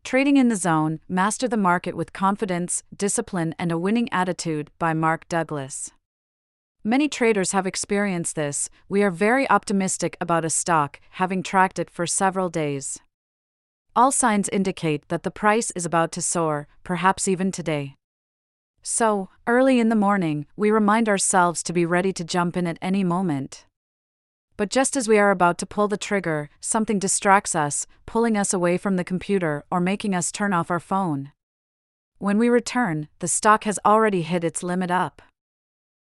Trading in the Zone, Master the Market with Confidence, Discipline, and a Winning Attitude by Mark Douglas. Many traders have experienced this. We are very optimistic about a stock, having tracked it for several days. All signs indicate that the price is about to soar, perhaps even today. So, early in the morning, we remind ourselves to be ready to jump in at any moment. But just as we are about to pull the trigger, something distracts us, pulling us away from the computer or making us turn off our phone. When we return, the stock has already hit its limit up.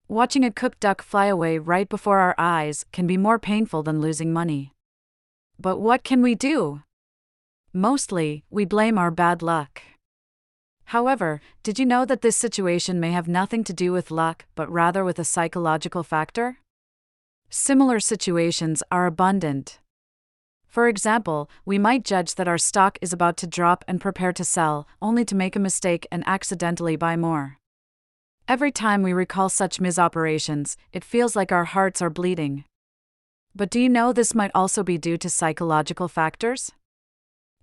Watching a cooked duck fly away right before our eyes can be more painful than losing money. But what can we do? Mostly, we blame our bad luck. However, did you know that this situation may have nothing to do with luck, but rather with a psychological factor? Similar situations are abundant. For example, we might judge that our stock is about to drop and prepare to sell, only to make a mistake and accidentally buy more. Every time we recall such misoperations, it feels like our hearts are bleeding. But do you know this might also be due to psychological factors?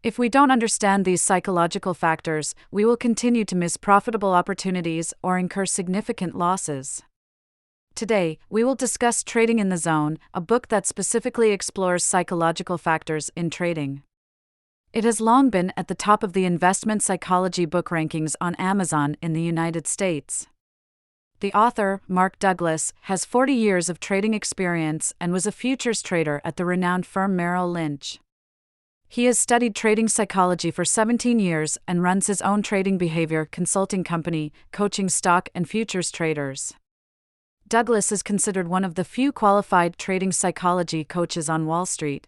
If we don't understand these psychological factors, we will continue to miss profitable opportunities or incur significant losses. Today, we will discuss Trading in the Zone, a book that specifically explores psychological factors in trading. It has long been at the top of the investment psychology book rankings on Amazon in the United States. The author, Mark Douglas, has 40 years of trading experience and was a futures trader at the renowned firm Merrill Lynch. He has studied trading psychology for 17 years and runs his own trading behavior consulting company, coaching stock and futures traders. Douglas is considered one of the few qualified trading psychology coaches on Wall Street.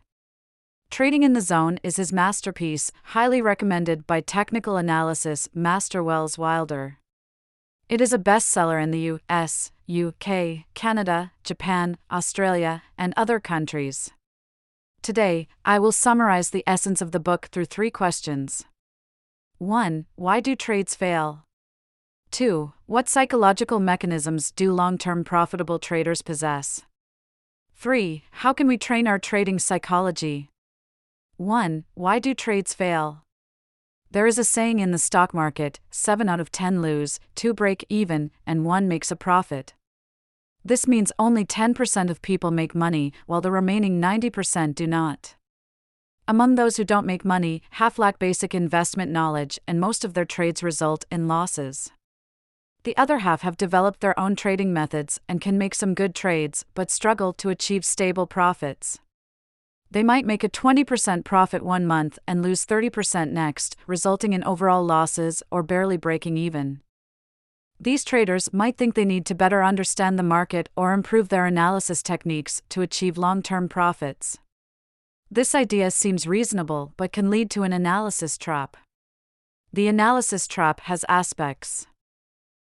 Trading in the Zone is his masterpiece, highly recommended by technical analysis Master Wells Wilder. It is a bestseller in the US, UK, Canada, Japan, Australia, and other countries. Today, I will summarize the essence of the book through 3 questions. 1. Why do trades fail? 2. What psychological mechanisms do long-term profitable traders possess? 3. How can we train our trading psychology? 1. Why do trades fail? There is a saying in the stock market, 7 out of 10 lose, 2 break even, and 1 makes a profit. This means only 10% of people make money, while the remaining 90% do not. Among those who don't make money, half lack basic investment knowledge, and most of their trades result in losses. The other half have developed their own trading methods and can make some good trades, but struggle to achieve stable profits. They might make a 20% profit one month and lose 30% next, resulting in overall losses or barely breaking even. These traders might think they need to better understand the market or improve their analysis techniques to achieve long-term profits. This idea seems reasonable but can lead to an analysis trap. The analysis trap has aspects.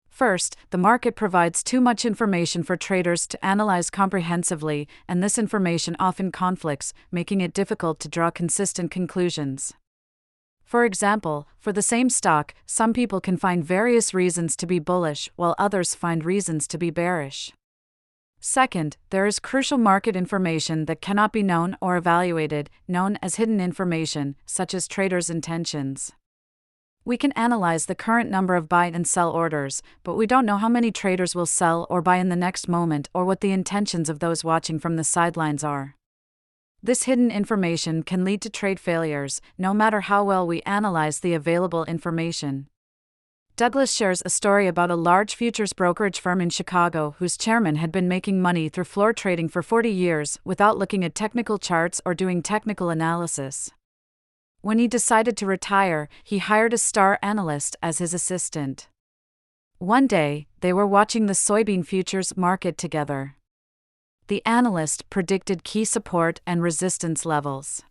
First, the market provides too much information for traders to analyze comprehensively, and this information often conflicts, making it difficult to draw consistent conclusions. For example, for the same stock, some people can find various reasons to be bullish while others find reasons to be bearish. Second, there is crucial market information that cannot be known or evaluated, known as hidden information, such as traders' intentions. We can analyze the current number of buy and sell orders, but we don't know how many traders will sell or buy in the next moment or what the intentions of those watching from the sidelines are. This hidden information can lead to trade failures, no matter how well we analyze the available information. Douglas shares a story about a large futures brokerage firm in Chicago whose chairman had been making money through floor trading for 40 years without looking at technical charts or doing technical analysis. When he decided to retire, he hired a star analyst as his assistant. One day, they were watching the soybean futures market together. The analyst predicted key support and resistance levels.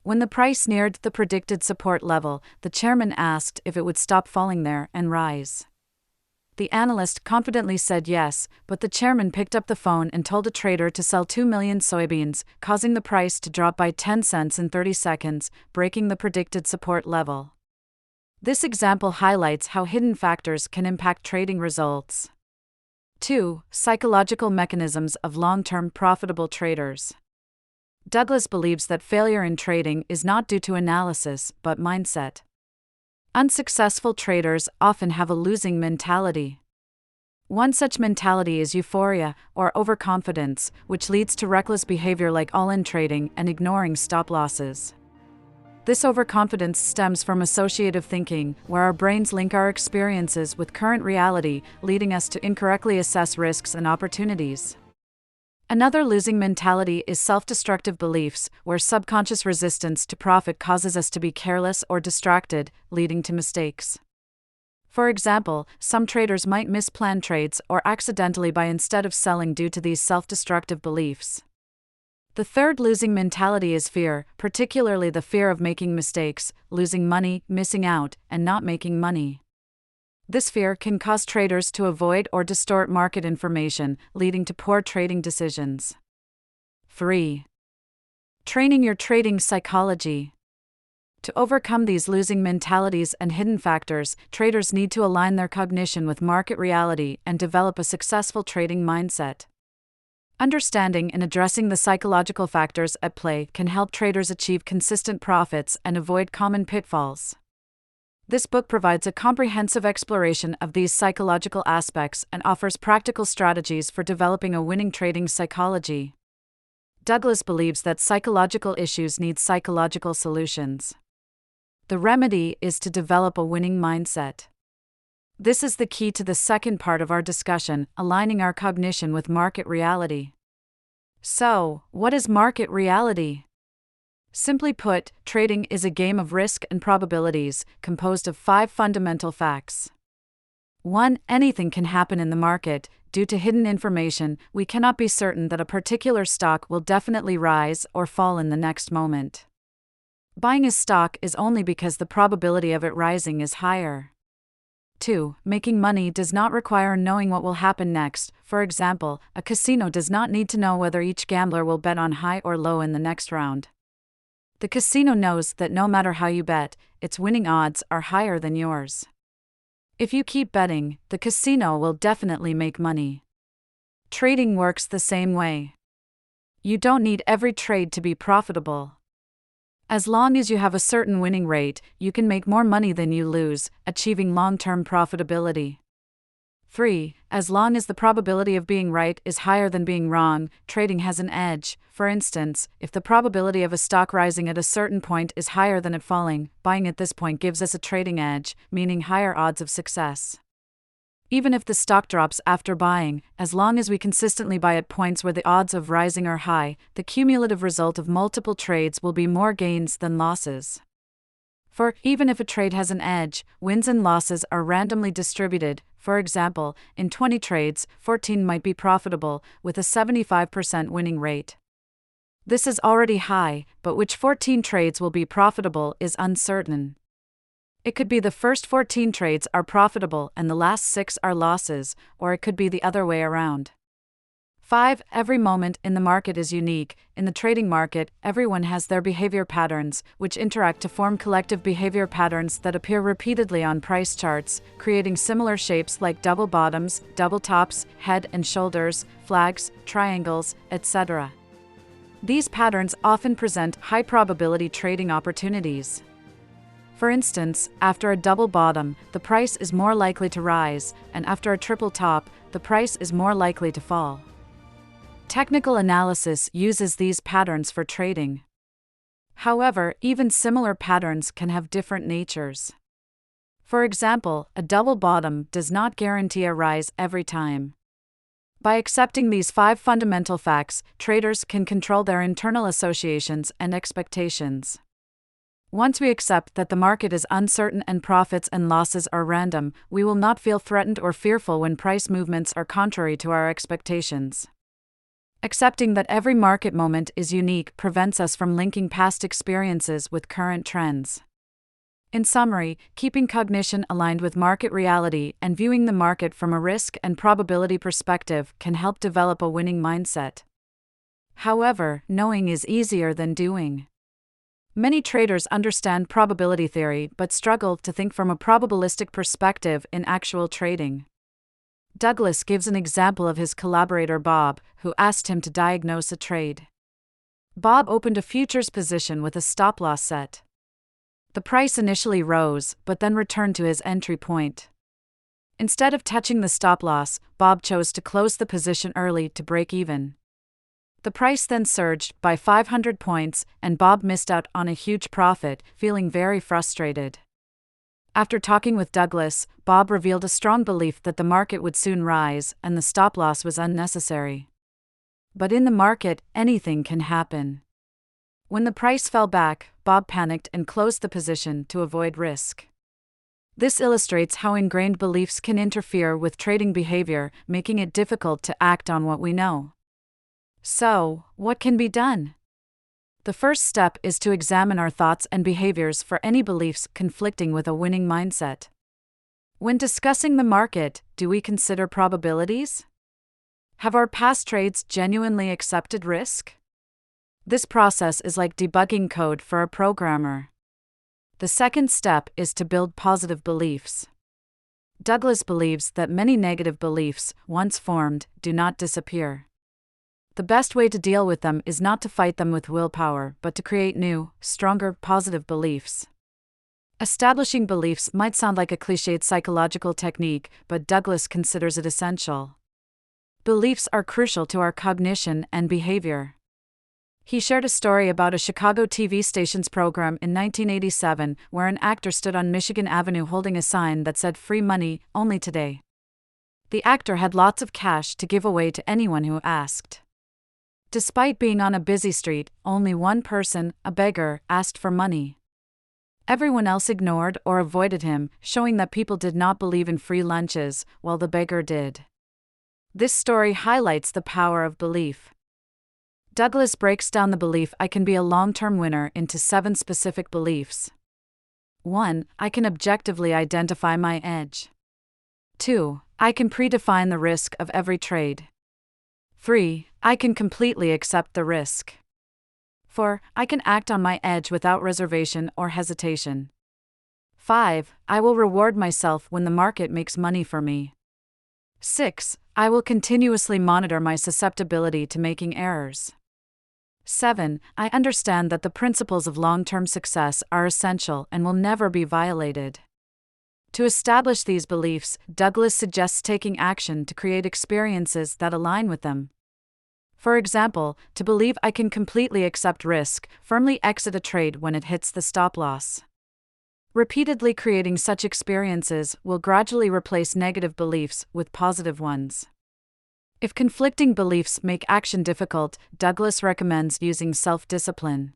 When the price neared the predicted support level, the chairman asked if it would stop falling there and rise. The analyst confidently said yes, but the chairman picked up the phone and told a trader to sell 2 million soybeans, causing the price to drop by 10 cents in 30 seconds, breaking the predicted support level. This example highlights how hidden factors can impact trading results. 2. Psychological mechanisms of long-term profitable traders. Douglas believes that failure in trading is not due to analysis, but mindset. Unsuccessful traders often have a losing mentality. One such mentality is euphoria, or overconfidence, which leads to reckless behavior like all-in trading and ignoring stop losses. This overconfidence stems from associative thinking, where our brains link our experiences with current reality, leading us to incorrectly assess risks and opportunities. Another losing mentality is self-destructive beliefs, where subconscious resistance to profit causes us to be careless or distracted, leading to mistakes. For example, some traders might misplan trades or accidentally buy instead of selling due to these self-destructive beliefs. The third losing mentality is fear, particularly the fear of making mistakes, losing money, missing out, and not making money. This fear can cause traders to avoid or distort market information, leading to poor trading decisions. 3. Training your trading psychology. To overcome these losing mentalities and hidden factors, traders need to align their cognition with market reality and develop a successful trading mindset. Understanding and addressing the psychological factors at play can help traders achieve consistent profits and avoid common pitfalls. This book provides a comprehensive exploration of these psychological aspects and offers practical strategies for developing a winning trading psychology. Douglas believes that psychological issues need psychological solutions. The remedy is to develop a winning mindset. This is the key to the second part of our discussion, aligning our cognition with market reality. So, what is market reality? Simply put, trading is a game of risk and probabilities, composed of 5 fundamental facts. 1. Anything can happen in the market. Due to hidden information, we cannot be certain that a particular stock will definitely rise or fall in the next moment. Buying a stock is only because the probability of it rising is higher. 2. Making money does not require knowing what will happen next. For example, a casino does not need to know whether each gambler will bet on high or low in the next round. The casino knows that no matter how you bet, its winning odds are higher than yours. If you keep betting, the casino will definitely make money. Trading works the same way. You don't need every trade to be profitable. As long as you have a certain winning rate, you can make more money than you lose, achieving long-term profitability. 3. As long as the probability of being right is higher than being wrong, trading has an edge. For instance, if the probability of a stock rising at a certain point is higher than it falling, buying at this point gives us a trading edge, meaning higher odds of success. Even if the stock drops after buying, as long as we consistently buy at points where the odds of rising are high, the cumulative result of multiple trades will be more gains than losses. For, even if a trade has an edge, wins and losses are randomly distributed. For example, in 20 trades, 14 might be profitable, with a 75% winning rate. This is already high, but which 14 trades will be profitable is uncertain. It could be the first 14 trades are profitable and the last 6 are losses, or it could be the other way around. 5. Every moment in the market is unique. In the trading market, everyone has their behavior patterns, which interact to form collective behavior patterns that appear repeatedly on price charts, creating similar shapes like double bottoms, double tops, head and shoulders, flags, triangles, etc. These patterns often present high-probability trading opportunities. For instance, after a double bottom, the price is more likely to rise, and after a triple top, the price is more likely to fall. Technical analysis uses these patterns for trading. However, even similar patterns can have different natures. For example, a double bottom does not guarantee a rise every time. By accepting these 5 fundamental facts, traders can control their internal associations and expectations. Once we accept that the market is uncertain and profits and losses are random, we will not feel threatened or fearful when price movements are contrary to our expectations. Accepting that every market moment is unique prevents us from linking past experiences with current trends. In summary, keeping cognition aligned with market reality and viewing the market from a risk and probability perspective can help develop a winning mindset. However, knowing is easier than doing. Many traders understand probability theory but struggle to think from a probabilistic perspective in actual trading. Douglas gives an example of his collaborator Bob, who asked him to diagnose a trade. Bob opened a futures position with a stop-loss set. The price initially rose, but then returned to his entry point. Instead of touching the stop loss, Bob chose to close the position early to break even. The price then surged by 500 points, and Bob missed out on a huge profit, feeling very frustrated. After talking with Douglas, Bob revealed a strong belief that the market would soon rise and the stop loss was unnecessary. But in the market, anything can happen. When the price fell back, Bob panicked and closed the position to avoid risk. This illustrates how ingrained beliefs can interfere with trading behavior, making it difficult to act on what we know. So, what can be done? The first step is to examine our thoughts and behaviors for any beliefs conflicting with a winning mindset. When discussing the market, do we consider probabilities? Have our past trades genuinely accepted risk? This process is like debugging code for a programmer. The second step is to build positive beliefs. Douglas believes that many negative beliefs, once formed, do not disappear. The best way to deal with them is not to fight them with willpower, but to create new, stronger, positive beliefs. Establishing beliefs might sound like a cliched psychological technique, but Douglas considers it essential. Beliefs are crucial to our cognition and behavior. He shared a story about a Chicago TV station's program in 1987 where an actor stood on Michigan Avenue holding a sign that said "Free money, only today." The actor had lots of cash to give away to anyone who asked. Despite being on a busy street, only one person, a beggar, asked for money. Everyone else ignored or avoided him, showing that people did not believe in free lunches, while the beggar did. This story highlights the power of belief. Douglas breaks down the belief "I can be a long-term winner" into 7 specific beliefs. 1. I can objectively identify my edge. 2. I can predefine the risk of every trade. 3. I can completely accept the risk. 4. I can act on my edge without reservation or hesitation. 5. I will reward myself when the market makes money for me. 6. I will continuously monitor my susceptibility to making errors. 7. I understand that the principles of long-term success are essential and will never be violated. To establish these beliefs, Douglas suggests taking action to create experiences that align with them. For example, to believe "I can completely accept risk," firmly exit a trade when it hits the stop loss. Repeatedly creating such experiences will gradually replace negative beliefs with positive ones. If conflicting beliefs make action difficult, Douglas recommends using self-discipline.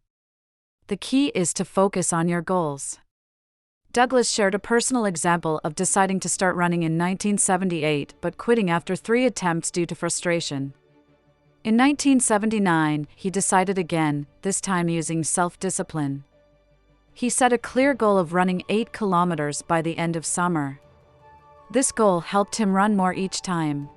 The key is to focus on your goals. Douglas shared a personal example of deciding to start running in 1978 but quitting after 3 attempts due to frustration. In 1979, he decided again, this time using self-discipline. He set a clear goal of running 8 kilometers by the end of summer. This goal helped him run more each time.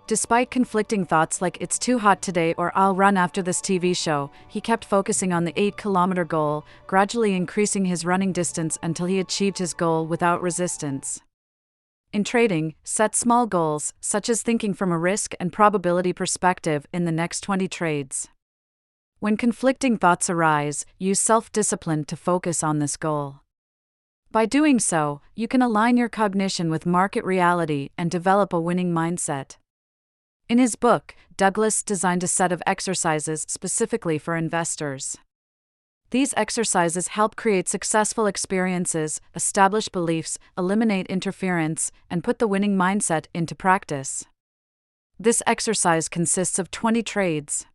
Despite conflicting thoughts like "it's too hot today" or "I'll run after this TV show," he kept focusing on the 8-kilometer goal, gradually increasing his running distance until he achieved his goal without resistance. In trading, set small goals, such as thinking from a risk and probability perspective in the next 20 trades. When conflicting thoughts arise, use self-discipline to focus on this goal. By doing so, you can align your cognition with market reality and develop a winning mindset. In his book, Douglas designed a set of exercises specifically for investors. These exercises help create successful experiences, establish beliefs, eliminate interference, and put the winning mindset into practice. This exercise consists of 20 trades.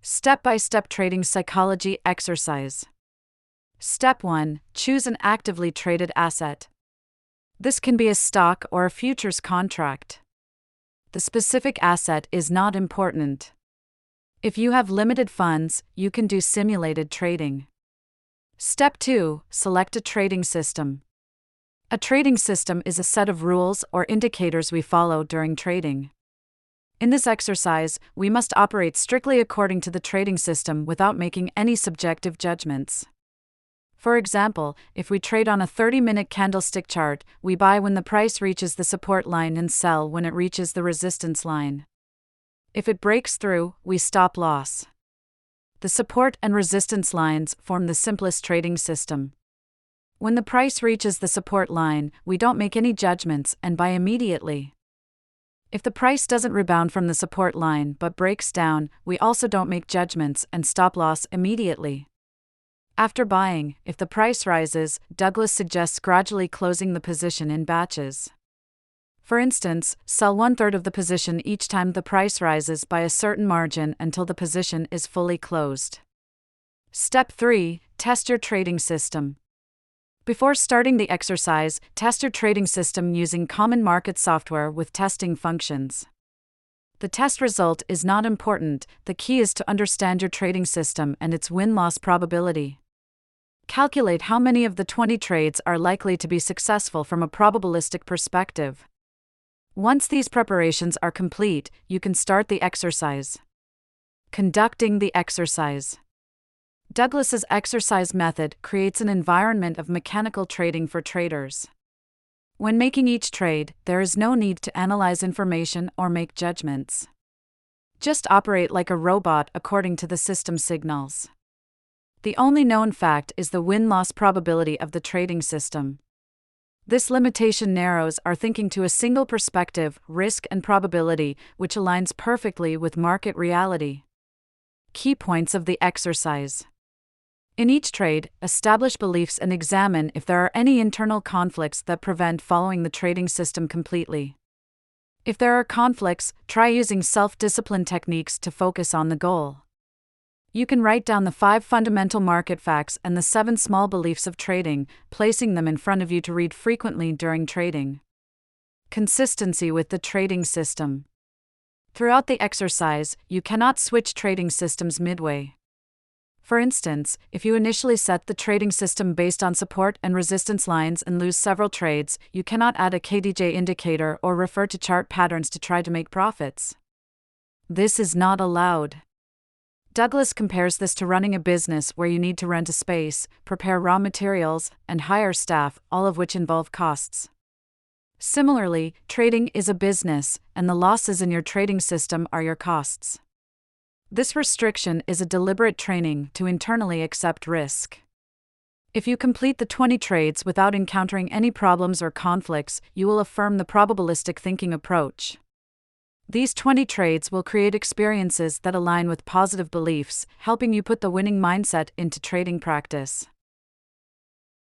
Step-by-step trading psychology exercise. Step 1. Choose an actively traded asset. This can be a stock or a futures contract. The specific asset is not important. If you have limited funds, you can do simulated trading. Step 2. Select a trading system. A trading system is a set of rules or indicators we follow during trading. In this exercise, we must operate strictly according to the trading system without making any subjective judgments. For example, if we trade on a 30-minute candlestick chart, we buy when the price reaches the support line and sell when it reaches the resistance line. If it breaks through, we stop loss. The support and resistance lines form the simplest trading system. When the price reaches the support line, we don't make any judgments and buy immediately. If the price doesn't rebound from the support line but breaks down, we also don't make judgments and stop loss immediately. After buying, if the price rises, Douglas suggests gradually closing the position in batches. For instance, sell 1/3 of the position each time the price rises by a certain margin until the position is fully closed. Step 3. Test your trading system. Before starting the exercise, test your trading system using common market software with testing functions. The test result is not important, the key is to understand your trading system and its win-loss probability. Calculate how many of the 20 trades are likely to be successful from a probabilistic perspective. Once these preparations are complete, you can start the exercise. Conducting the exercise. Douglas's exercise method creates an environment of mechanical trading for traders. When making each trade, there is no need to analyze information or make judgments. Just operate like a robot according to the system signals. The only known fact is the win-loss probability of the trading system. This limitation narrows our thinking to a single perspective, risk and probability, which aligns perfectly with market reality. Key points of the exercise. In each trade, establish beliefs and examine if there are any internal conflicts that prevent following the trading system completely. If there are conflicts, try using self-discipline techniques to focus on the goal. You can write down the 5 fundamental market facts and the 7 small beliefs of trading, placing them in front of you to read frequently during trading. Consistency with the trading system. Throughout the exercise, you cannot switch trading systems midway. For instance, if you initially set the trading system based on support and resistance lines and lose several trades, you cannot add a KDJ indicator or refer to chart patterns to try to make profits. This is not allowed. Douglas compares this to running a business where you need to rent a space, prepare raw materials, and hire staff, all of which involve costs. Similarly, trading is a business, and the losses in your trading system are your costs. This restriction is a deliberate training to internally accept risk. If you complete the 20 trades without encountering any problems or conflicts, you will affirm the probabilistic thinking approach. These 20 trades will create experiences that align with positive beliefs, helping you put the winning mindset into trading practice.